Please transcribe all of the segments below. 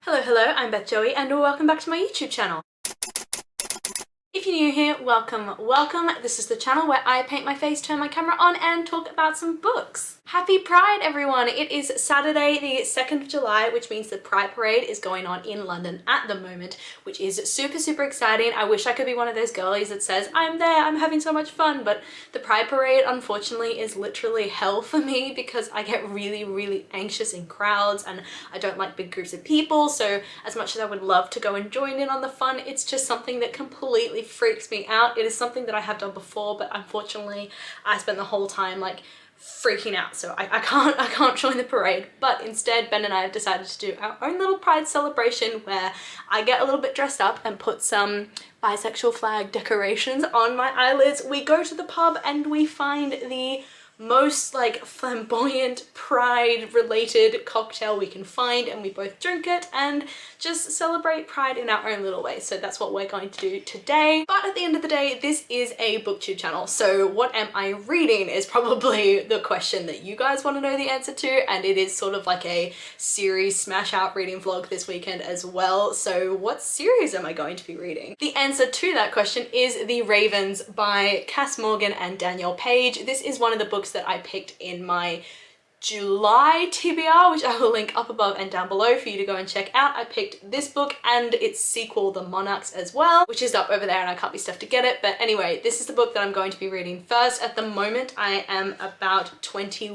Hello, I'm Beth Joey and welcome back to my YouTube channel. If you're new here, welcome. This is the channel where I paint my face, turn my camera on and talk about some books. Happy Pride everyone! It is Saturday the 2nd of July, which means the Pride Parade is going on in London at the moment, which is super exciting. I wish I could be one of those girlies that says, I'm there, I'm having so much fun, but the Pride Parade unfortunately is literally hell for me because I get really anxious in crowds and I don't like big groups of people, so as much as I would love to go and join in on the fun, it's just something that completely freaks me out. It is something that I have done before, but unfortunately I spent the whole time like freaking out, so I can't join the parade. But instead Ben and I have decided to do our own little pride celebration where I get a little bit dressed up and put some bisexual flag decorations on my eyelids. We go to the pub and we find the most like flamboyant pride related cocktail we can find and we both drink it and just celebrate pride in our own little way. So that's what we're going to do today. But at the end of the day, this is a booktube channel, so what am I reading is probably the question that you guys want to know the answer to, and it is sort of like a series smash out reading vlog this weekend as well. So what series am I going to be reading? The answer to that question is The Ravens by Kass and Danielle Paige. This is one of the books that I picked in my July TBR, which I will link up above and down below for you to go and check out. I picked this book and its sequel, The Monarchs, as well, which is up over there and I can't be stuffed to get it. But anyway, this is the book that I'm going to be reading first. At the moment, I am about 22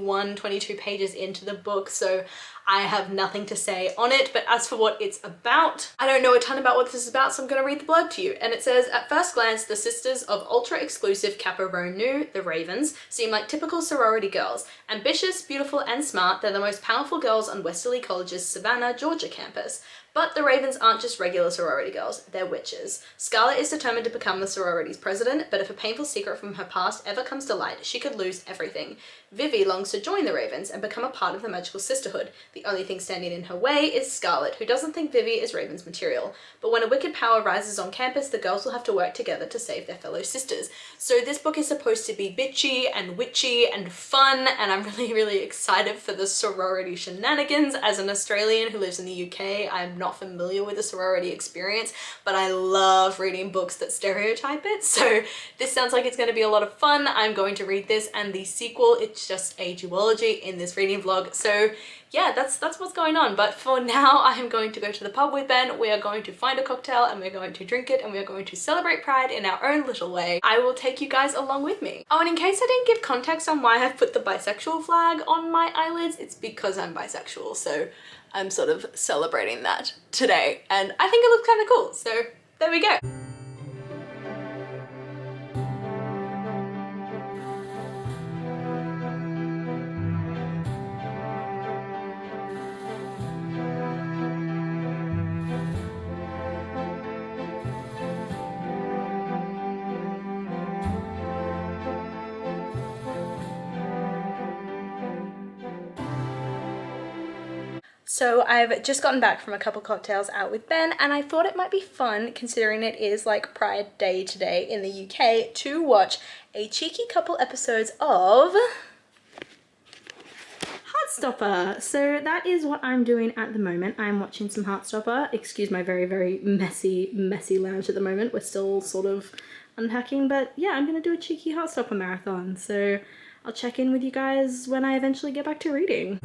pages into the book, so I have nothing to say on it. But as for what it's about, I don't know a ton about what this is about, so I'm going to read the blurb to you. And it says, at first glance, the sisters of ultra-exclusive Kappa Rho Nu, the Ravens, seem like typical sorority girls. Ambitious, beautiful, and smart, they're the most powerful girls on Westerly College's Savannah, Georgia campus. But the Ravens aren't just regular sorority girls, they're witches. Scarlett is determined to become the sorority's president, but if a painful secret from her past ever comes to light, she could lose everything. Vivi longs to join the Ravens and become a part of the magical sisterhood. The only thing standing in her way is Scarlett, who doesn't think Vivi is Raven's material. But when a wicked power rises on campus, the girls will have to work together to save their fellow sisters. So this book is supposed to be bitchy and witchy and fun, and I'm really excited for the sorority shenanigans. As an Australian who lives in the UK, I'm not familiar with the sorority experience, but I love reading books that stereotype it, so this sounds like it's going to be a lot of fun. I'm going to read this and the sequel. It's just a duology in this reading vlog, so yeah, that's what's going on. But for now, I am going to go to the pub with Ben. We are going to find a cocktail and we're going to drink it and we are going to celebrate Pride in our own little way. I will take you guys along with me. Oh, and in case I didn't give context on why I've put the bisexual flag on my eyelids, it's because I'm bisexual, so I'm sort of celebrating that today and I think it looks kind of cool, so there we go. So I've just gotten back from a couple cocktails out with Ben and I thought it might be fun, considering it is like Pride Day today in the UK, to watch a cheeky couple episodes of Heartstopper. So that is what I'm doing at the moment. I'm watching some Heartstopper. Excuse my very messy lounge at the moment. We're still sort of unpacking, but yeah, I'm gonna do a cheeky Heartstopper marathon. So I'll check in with you guys when I eventually get back to reading.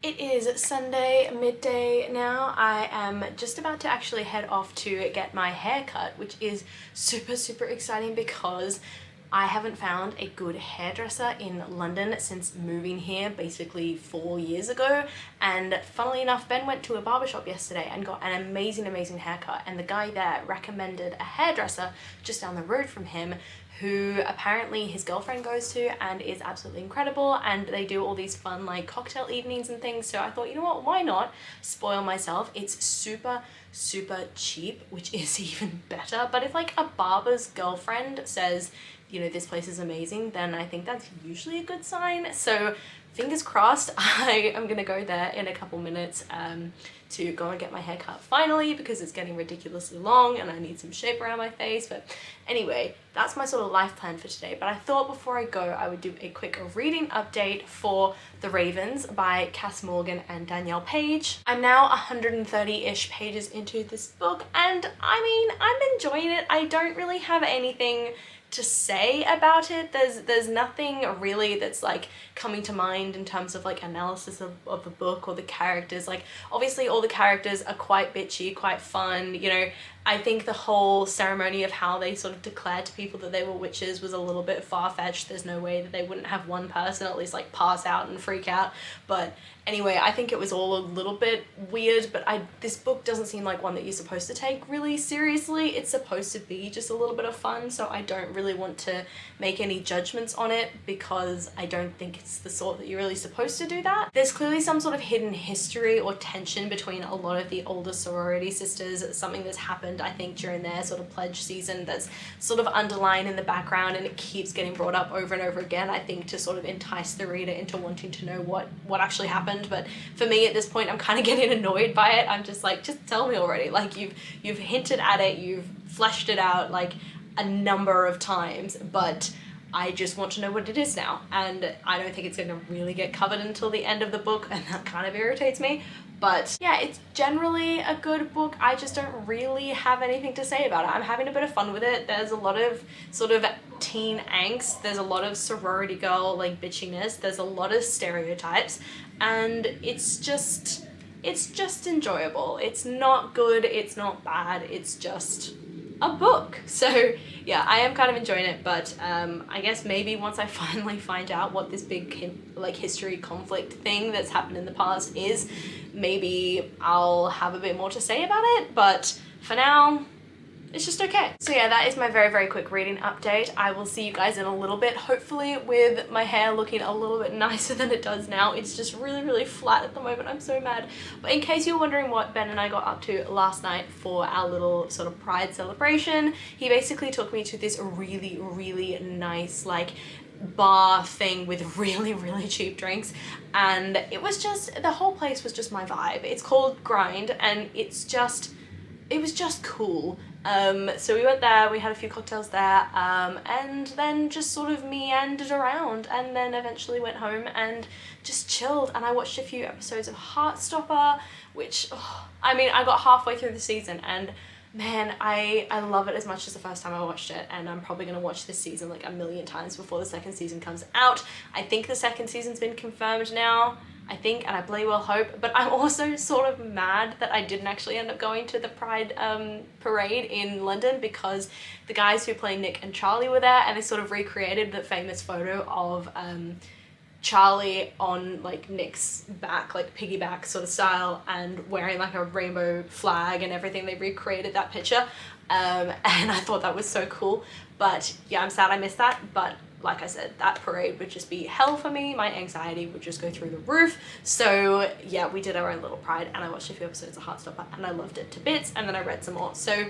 It is Sunday midday now. I am just about to actually head off to get my hair cut, which is super exciting because I haven't found a good hairdresser in London since moving here basically 4 years ago, and funnily enough, Ben went to a barbershop yesterday and got an amazing haircut, and the guy there recommended a hairdresser just down the road from him who apparently his girlfriend goes to and is absolutely incredible, and they do all these fun like cocktail evenings and things. So I thought, you know what, why not spoil myself? It's super cheap, which is even better. But if like a barber's girlfriend says, you know, this place is amazing, then I think that's usually a good sign. So fingers crossed. I am gonna go there in a couple minutes to go and get my hair cut finally, because it's getting ridiculously long and I need some shape around my face. But anyway, that's my sort of life plan for today. But I thought before I go, I would do a quick reading update for The Ravens by Kass and Danielle Paige. I'm now 130-ish pages into this book, and I mean, I'm enjoying it. I don't really have anything to say about it. There's nothing really that's like coming to mind in terms of like analysis of the book or the characters. Like obviously all the characters are quite bitchy, quite fun, you know. I think the whole ceremony of how they sort of declared to people that they were witches was a little bit far-fetched. There's no way that they wouldn't have one person at least like pass out and freak out. But anyway, I think it was all a little bit weird, but this book doesn't seem like one that you're supposed to take really seriously. It's supposed to be just a little bit of fun, so I don't really want to make any judgments on it because I don't think it's the sort that you're really supposed to do that. There's clearly some sort of hidden history or tension between a lot of the older sorority sisters, something that's happened I think during their sort of pledge season that's sort of underlined in the background, and it keeps getting brought up over and over again, I think, to sort of entice the reader into wanting to know what actually happened. But for me at this point, I'm kind of getting annoyed by it. I'm just like, just tell me already. Like you've hinted at it, you've fleshed it out like a number of times, but I just want to know what it is now, and I don't think it's going to really get covered until the end of the book, and that kind of irritates me. But yeah, it's generally a good book. I just don't really have anything to say about it. I'm having a bit of fun with it. There's a lot of sort of teen angst. There's a lot of sorority girl like bitchiness. There's a lot of stereotypes, and it's just enjoyable. It's not good, it's not bad, it's just a book. So yeah, I am kind of enjoying it, but I guess maybe once I finally find out what this big like history conflict thing that's happened in the past is, maybe I'll have a bit more to say about it. But for now, it's just okay. So yeah, that is my very quick reading update. I will see you guys in a little bit, hopefully with my hair looking a little bit nicer than it does now. It's just really flat at the moment. I'm so mad. But in case you're wondering what Ben and I got up to last night for our little sort of pride celebration, he basically took me to this really nice like bar thing with really cheap drinks, and it was just, the whole place was just my vibe. It's called Grind, and it was just cool. So we went there, we had a few cocktails there, and then just sort of meandered around, and then eventually went home and just chilled. And I watched a few episodes of Heartstopper, which, I mean, I got halfway through the season, and man, I love it as much as the first time I watched it, and I'm probably gonna watch this season like a million times before the second season comes out. I think the second season's been confirmed now, I think, and I bloody well hope. But I'm also sort of mad that I didn't actually end up going to the Pride parade in London, because the guys who play Nick and Charlie were there, and they sort of recreated the famous photo of Charlie on like Nick's back, like piggyback sort of style, and wearing like a rainbow flag and everything. They recreated that picture, and I thought that was so cool. But yeah, I'm sad I missed that. But like I said, that parade would just be hell for me. My anxiety would just go through the roof. So yeah, we did our own little pride, and I watched a few episodes of Heartstopper, and I loved it to bits, and then I read some more. So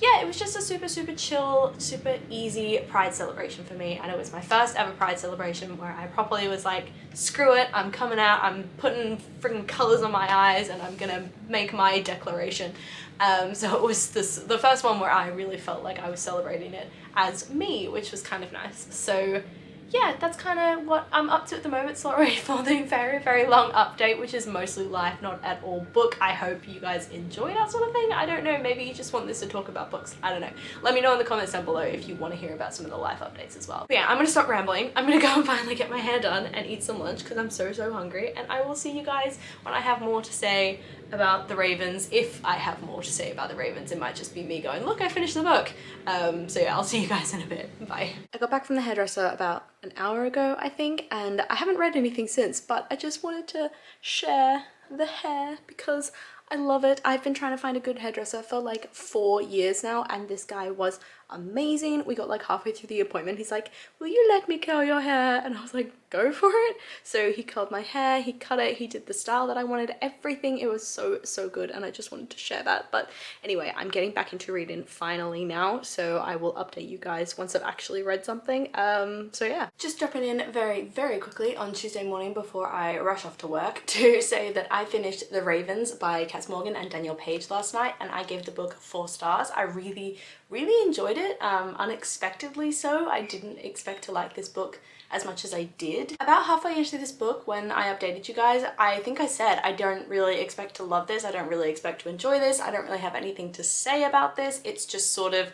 yeah, it was just a super chill, super easy pride celebration for me. And it was my first ever pride celebration where I properly was like, screw it, I'm coming out, I'm putting freaking colors on my eyes, and I'm gonna make my declaration. So it was the first one where I really felt like I was celebrating it as me, which was kind of nice. So yeah, that's kind of what I'm up to at the moment. Sorry for the very long update, which is mostly life, not at all book. I hope you guys enjoy that sort of thing. I don't know, maybe you just want this to talk about books. I don't know. Let me know in the comments down below if you want to hear about some of the life updates as well. But yeah, I'm gonna stop rambling. I'm gonna go and finally get my hair done and eat some lunch because I'm so hungry, and I will see you guys when I have more to say about the Ravens. If I have more to say about the Ravens, it might just be me going, look, I finished the book. So yeah, I'll see you guys in a bit. Bye. I got back from the hairdresser about an hour ago, I think, and I haven't read anything since, but I just wanted to share the hair because I love it. I've been trying to find a good hairdresser for like 4 years now, and this guy was amazing. We got like halfway through the appointment. He's like, will you let me curl your hair? And I was like, go for it. So he curled my hair, he cut it, he did the style that I wanted, everything. It was so good, and I just wanted to share that. But anyway, I'm getting back into reading finally now, so I will update you guys once I've actually read something. So yeah, just dropping in very quickly on Tuesday morning before I rush off to work to say that I finished The Ravens by Kass and Danielle Paige last night, and I gave the book 4 stars. I really enjoyed it, unexpectedly so. I didn't expect to like this book as much as I did. About halfway into this book, when I updated you guys, I think I said I don't really expect to love this, I don't really expect to enjoy this, I don't really have anything to say about this. It's just sort of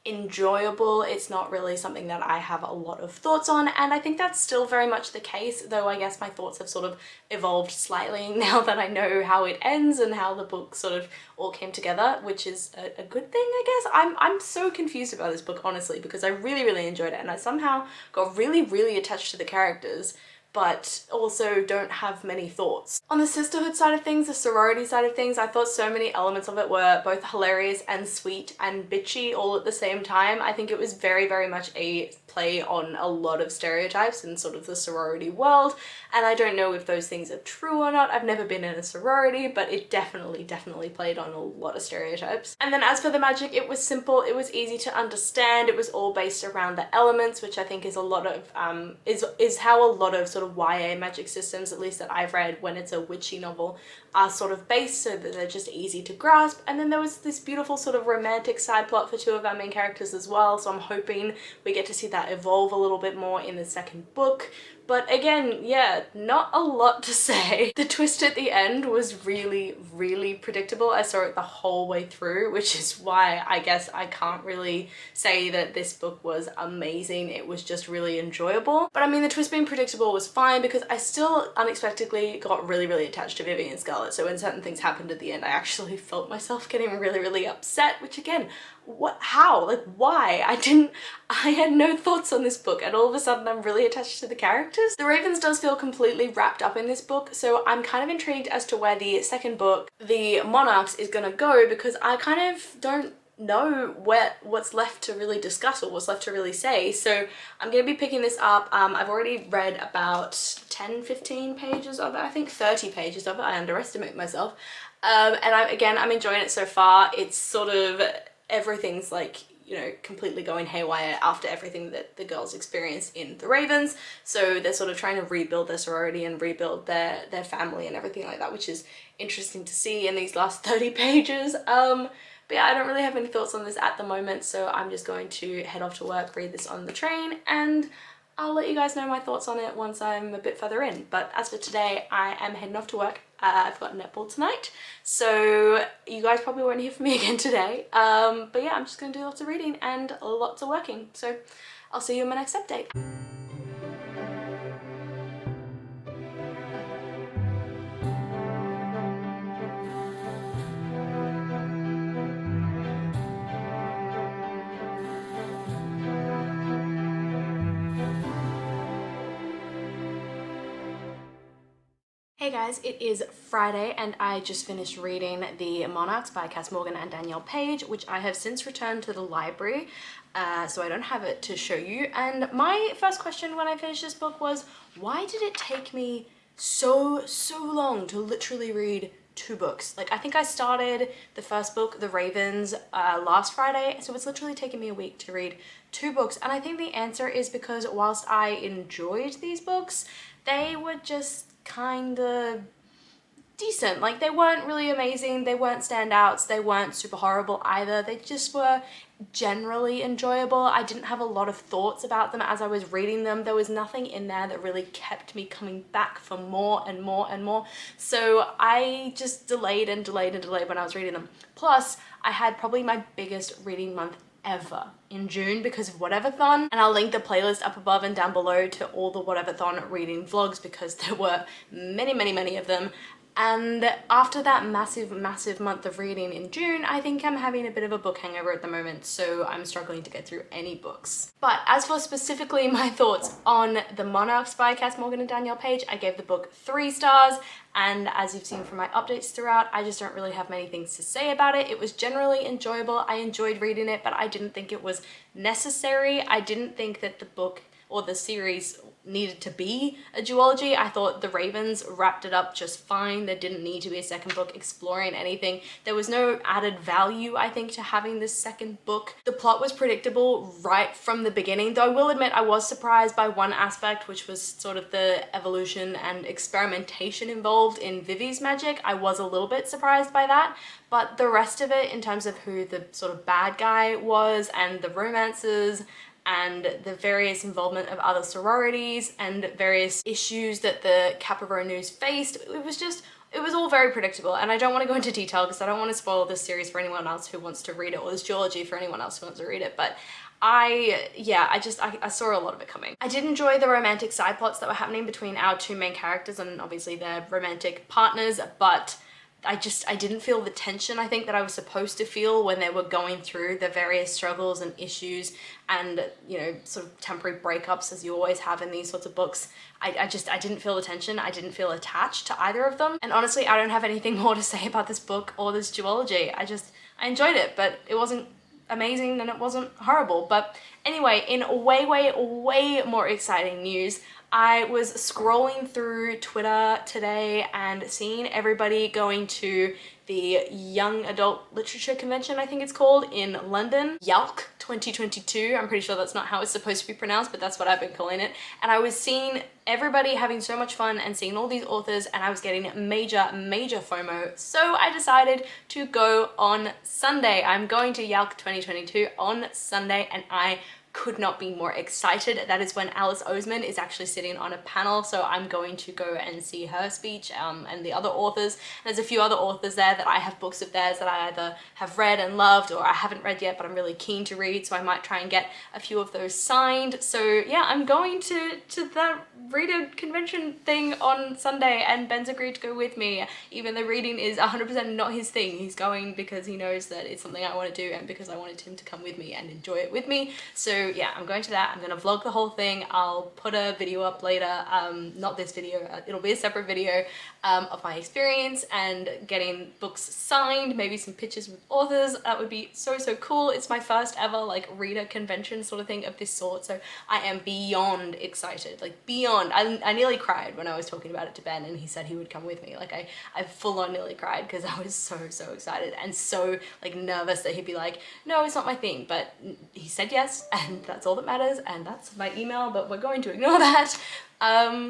enjoyable. It's not really something that I have a lot of thoughts on, and I think that's still very much the case, though I guess my thoughts have sort of evolved slightly now that I know how it ends and how the book sort of all came together, which is a good thing, I guess. I'm so confused about this book, honestly, because I really enjoyed it, and I somehow got really attached to the characters, but also don't have many thoughts. On the sisterhood side of things, the sorority side of things, I thought so many elements of it were both hilarious and sweet and bitchy all at the same time. I think it was very much a play on a lot of stereotypes in sort of the sorority world, and I don't know if those things are true or not. I've never been in a sorority, but it definitely played on a lot of stereotypes. And then as for the magic, it was simple, it was easy to understand, it was all based around the elements, which I think is a lot of is how a lot of sort of YA magic systems, at least that I've read when it's a witchy novel, are sort of based, so that they're just easy to grasp. And then there was this beautiful sort of romantic side plot for 2 of our main characters as well, so I'm hoping we get to see that evolve a little bit more in the second book. But again, yeah, not a lot to say. The twist at the end was really predictable. I saw it the whole way through, which is why I guess I can't really say that this book was amazing. It was just really enjoyable. But I mean, the twist being predictable was fine because I still unexpectedly got really attached to Vivian Scarlett. So when certain things happened at the end, I actually felt myself getting really upset, which again, what, how, like why? I had no thoughts on this book, and all of a sudden I'm really attached to the characters. The Ravens does feel completely wrapped up in this book, so I'm kind of intrigued as to where the second book, the Monarchs, is gonna go, because I kind of don't know what's left to really discuss or what's left to really say. So I'm gonna be picking this up. I've already read about 10-15 pages of it, I think 30 pages of it. I underestimate myself. And I'm enjoying it so far. It's sort of, everything's like, you know, completely going haywire after everything that the girls experienced in The Ravens. So they're sort of trying to rebuild their sorority and rebuild their family and everything like that, which is interesting to see in these last 30 pages. But yeah, I don't really have any thoughts on this at the moment, so I'm just going to head off to work, read this on the train, and I'll let you guys know my thoughts on it once I'm a bit further in. But as for today, I am heading off to work. I've got netball tonight, so you guys probably won't hear from me again today. But yeah, I'm just gonna do lots of reading and lots of working. So I'll see you in my next update. Hey guys, it is Friday and I just finished reading The Monarchs by Kass and Danielle Paige, which I have since returned to the library, so I don't have it to show you. And my first question when I finished this book was, why did it take me so long to literally read 2 books? Like, I think I started the first book, The Ravens, last Friday, so it's literally taken me a week to read 2 books. And I think the answer is because whilst I enjoyed these books, they were just kind of decent. Like, they weren't really amazing, they weren't standouts, they weren't super horrible either. They just were generally enjoyable. I didn't have a lot of thoughts about them as I was reading them. There was nothing in there that really kept me coming back for more and more. So I just delayed when I was reading them. Plus, I had probably my biggest reading month ever in June because of Whateverthon, and I'll link the playlist up above and down below to all the Whateverthon reading vlogs because there were many of them. And after that massive month of reading in June, I think I'm having a bit of a book hangover at the moment, so I'm struggling to get through any books. But as for specifically my thoughts on the Monarchs by Kass and Danielle Paige, I gave the book 3 stars, and as you've seen from my updates throughout, I just don't really have many things to say about it. It was generally enjoyable. I enjoyed reading it, but I didn't think it was necessary. I didn't think that the book or the series needed to be a duology. I thought The Ravens wrapped it up just fine. There didn't need to be a second book exploring anything. There was no added value, I think, to having this second book. The plot was predictable right from the beginning, though I will admit I was surprised by one aspect, which was sort of the evolution and experimentation involved in Vivi's magic. I was a little bit surprised by that, but the rest of it, in terms of who the sort of bad guy was and the romances and the various involvement of other sororities and various issues that the Capricorn faced, it was all very predictable. And I don't want to go into detail because I don't want to spoil this series for anyone else who wants to read it, or this duology for anyone else who wants to read it, but I saw a lot of it coming. I did enjoy the romantic side plots that were happening between our 2 main characters and obviously their romantic partners, but I didn't feel the tension, I think, that I was supposed to feel when they were going through the various struggles and issues and, you know, sort of temporary breakups, as you always have in these sorts of books. I didn't feel the tension. I didn't feel attached to either of them. And honestly, I don't have anything more to say about this book or this duology. I enjoyed it, but it wasn't amazing and it wasn't horrible. But anyway, in way more exciting news, I was scrolling through Twitter today and seeing everybody going to the Young Adult Literature Convention, I think it's called, in London. YALC 2022. I'm pretty sure that's not how it's supposed to be pronounced, but that's what I've been calling it. And I was seeing everybody having so much fun and seeing all these authors, and I was getting major FOMO. So I decided to go on Sunday. I'm going to YALC 2022 on Sunday, and I could not be more excited. That is when Alice Oseman is actually sitting on a panel, so I'm going to go and see her speech and the other authors. And there's a few other authors there that I have books of theirs that I either have read and loved or I haven't read yet but I'm really keen to read, so I might try and get a few of those signed. So yeah, I'm going to the reader convention thing on Sunday, and Ben's agreed to go with me, even though reading is 100% not his thing. He's going because he knows that it's something I want to do and because I wanted him to come with me and enjoy it with me. So yeah, I'm going to that. I'm going to vlog the whole thing. I'll put a video up later, not this video, it'll be a separate video of my experience and getting books signed, maybe some pictures with authors. That would be so cool. It's my first ever like reader convention sort of thing of this sort, so I am beyond excited, like beyond. I nearly cried when I was talking about it to Ben and he said he would come with me. Like I full on nearly cried because I was so excited and so like nervous that he'd be like, no, it's not my thing, but he said yes, and that's all that matters, and that's my email, but we're going to ignore that.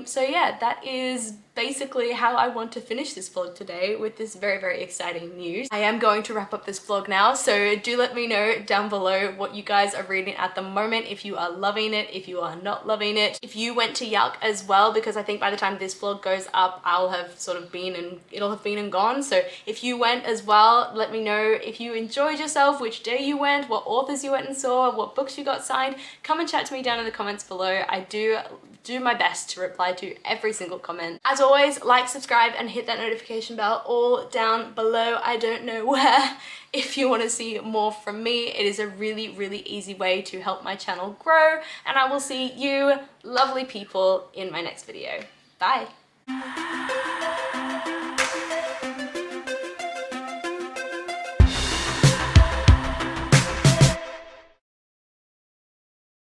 So yeah, that is basically how I want to finish this vlog today, with this very exciting news. I am going to wrap up this vlog now, so do let me know down below what you guys are reading at the moment, if you are loving it, if you are not loving it, if you went to YALC as well, because I think by the time this vlog goes up, I'll have sort of been and it'll have been and gone. So if you went as well, let me know if you enjoyed yourself, which day you went, what authors you went and saw, what books you got signed. Come and chat to me down in the comments below. I do my best to reply to every single comment. As always, like, subscribe, and hit that notification bell all down below. I don't know where. If you want to see more from me, it is a really easy way to help my channel grow, and I will see you lovely people in my next video. Bye.